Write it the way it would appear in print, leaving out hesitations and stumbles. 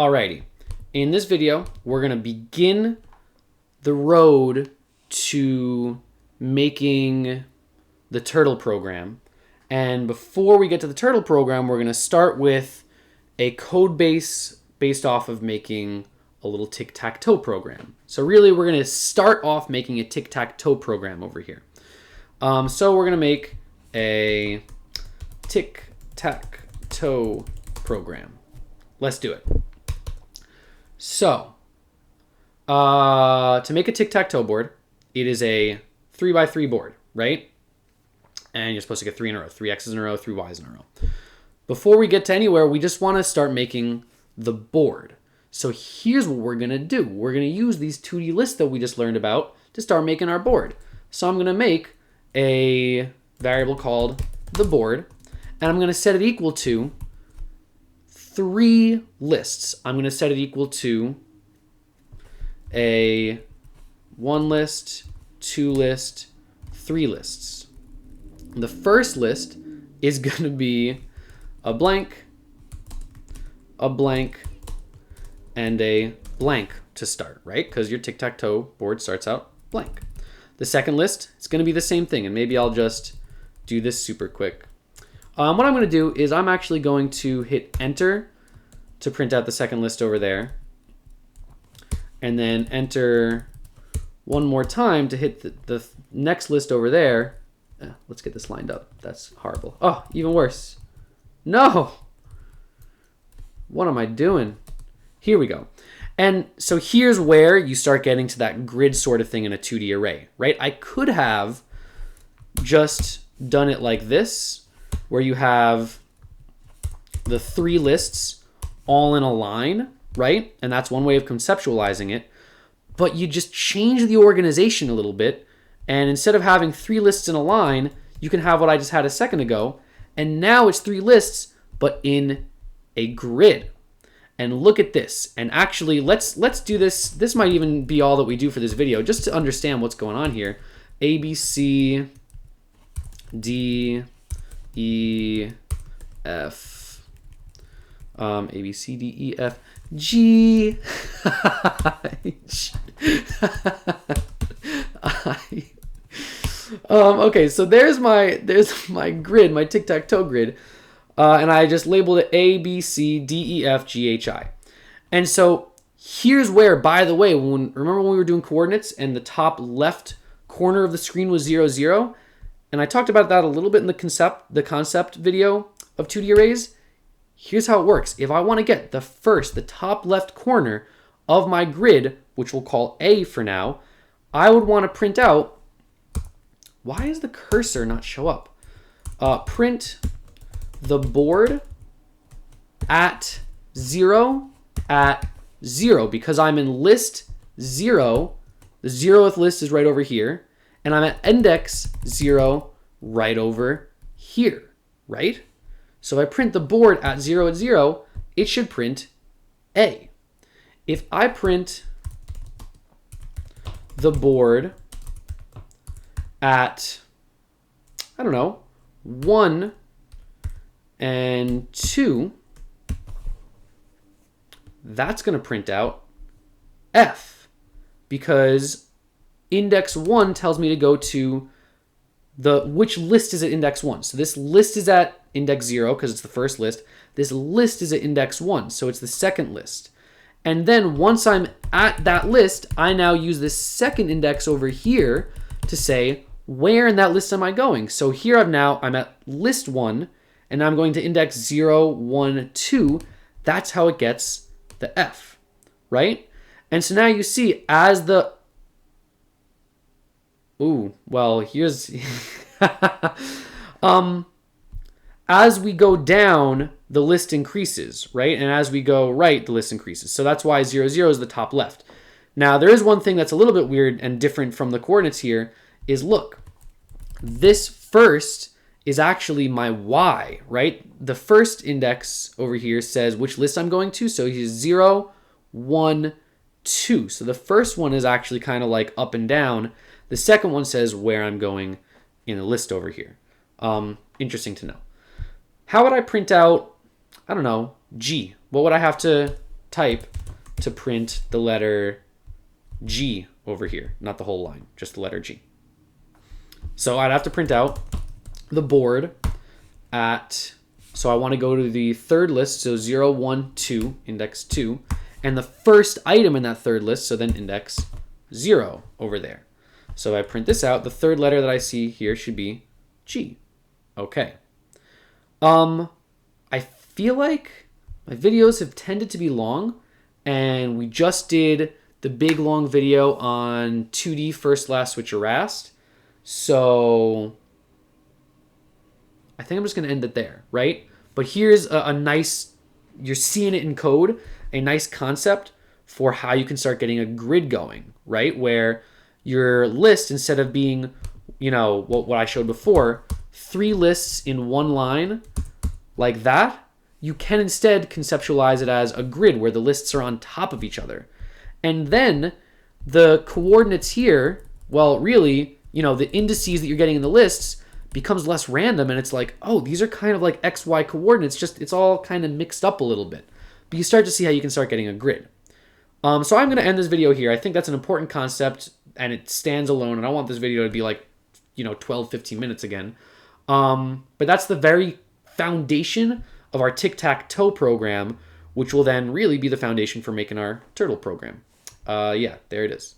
Alrighty, in this video, we're gonna begin the road to making the turtle program. And before we get to the turtle program, we're gonna start with a code base based off of making a little tic-tac-toe program. So really, we're gonna start off making a tic-tac-toe program over here. So we're gonna make a tic-tac-toe program. Let's do it. So, to make a tic-tac-toe board, it is a 3x3 board, right? And you're supposed to get 3 in a row, 3 X's in a row, 3 Y's in a row. Before we get to anywhere, we just want to start making the board. So here's what we're going to do. We're going to use these 2D lists that we just learned about to start making our board. So I'm going to make a variable called the board, and I'm going to set it equal to 3 lists. I'm going to set it equal to a 1 list, 2 list, 3 lists. The first list is going to be a blank, and a blank to start, right? Because your tic-tac-toe board starts out blank. The second list, it's going to be the same thing, and maybe I'll just do this super quick. What I'm going to do is I'm actually going to hit enter to print out the second list over there, and then enter one more time to hit the next list over there. Let's get this lined up. That's horrible. Oh, even worse. No! What am I doing? Here we go. And so here's where you start getting to that grid sort of thing in a 2D array, right? I could have just done it like this, where you have the 3 lists all in a line, right? And that's one way of conceptualizing it. But you just change the organization a little bit, and instead of having 3 lists in a line, you can have what I just had a second ago, and now it's 3 lists, but in a grid. And look at this. And actually, let's do this. This might even be all that we do for this video, just to understand what's going on here. A, B, C, D, E, F. A, B, C, D, E, F, G, H, I. Okay, so there's my grid, my tic-tac-toe grid. And I just labeled it A, B, C, D, E, F, G, H, I. And so here's where, by the way, remember when we were doing coordinates and the top left corner of the screen was 0, 0? And I talked about that a little bit in the concept video of 2D arrays. Here's how it works. If I want to get the top left corner of my grid, which we'll call A for now, I would want to print out, why does the cursor not show up? Print the board at 0, because I'm in list 0. The 0th list is right over here, and I'm at index 0 right over here, right? So if I print the board at 0 at 0, it should print A. If I print the board at, I don't know, 1 and 2, that's going to print out F, because index 1 tells me to go to which list is at index 1. So this list is at index 0 because it's the first list. This list is at index 1, so it's the second list. And then once I'm at that list, I now use this second index over here to say, where in that list am I going? So here I'm at list 1, and I'm going to index 0, 1, 2. That's how it gets the F, right? And so now you see as the... Ooh, well, here's... as we go down, the list increases, right? And as we go right, the list increases. So that's why 0, 0 is the top left. Now, there is one thing that's a little bit weird and different from the coordinates here is, look, this first is actually my Y, right? The first index over here says which list I'm going to. So here's 0, 1, 2. So the first one is actually kind of like up and down. The second one says where I'm going in the list over here. Interesting to know. How would I print out, I don't know, G? What would I have to type to print the letter G over here, not the whole line, just the letter G. So I'd have to print out the board so I want to go to the third list, so 0, 1, 2, index 2, and the first item in that third list, so then index 0 over there. So if I print this out, the third letter that I see here should be G. Okay. I feel like my videos have tended to be long, and we just did the big long video on 2D first, last, switch, erased. So I think I'm just going to end it there, right? But here's a nice, you're seeing it in code, a nice concept for how you can start getting a grid going, right? Where your list, instead of being, what I showed before, 3 lists in one line like that, you can instead conceptualize it as a grid where the lists are on top of each other. And then the coordinates here, well, really, the indices that you're getting in the lists becomes less random, and it's like, oh, these are kind of like X, Y coordinates, just it's all kind of mixed up a little bit. But you start to see how you can start getting a grid. So I'm going to end this video here. I think that's an important concept, and it stands alone, and I want this video to be like, 12, 15 minutes again. But that's the very foundation of our TicTacToe program, which will then really be the foundation for making our turtle program. Yeah, there it is.